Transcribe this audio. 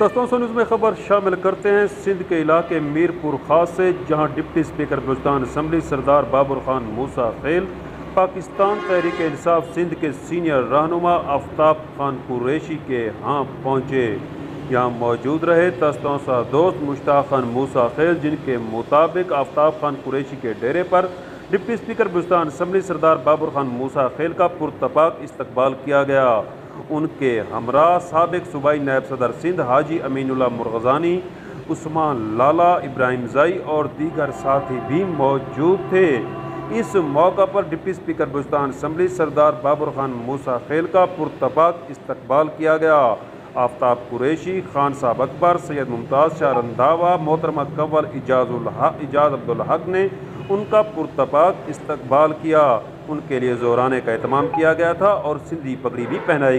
دستوں سے نیوز میں خبر شامل کرتے ہیں سندھ کے علاقے میرپور خاص سے، جہاں ڈپٹی اسپیکر بلوچستان اسمبلی سردار بابر خان موسیٰ خیل پاکستان تحریک انصاف سندھ کے سینئر رہنما آفتاب خان قریشی کے ہاں پہنچے۔ یہاں موجود رہے دستوں سا دوست مشتاق خان موسیٰ خیل، جن کے مطابق آفتاب خان قریشی کے ڈیرے پر ڈپٹی اسپیکر بلوچستان اسمبلی سردار بابر خان موسیٰ خیل کا پرتپاک استقبال کیا گیا۔ ان کے ہمراہ سابق صوبائی نائب صدر سندھ حاجی امین اللہ مرغزانی، عثمان لالا، ابراہیم زئی اور دیگر ساتھی بھی موجود تھے۔ اس موقع پر ڈپٹی اسپیکر بلوچستان اسمبلی سردار بابر خان موسیٰ خیل کا پرتپاک استقبال کیا گیا۔ آفتاب قریشی، خان صاحب اکبر، سید ممتاز شاہ رندھاوا، محترمہ کنور اعجاز عبدالحق نے ان کا پرتپاک استقبال کیا۔ ان کے لیے زورانے کا اہتمام کیا گیا تھا اور سندھی پگڑی بھی پہنائی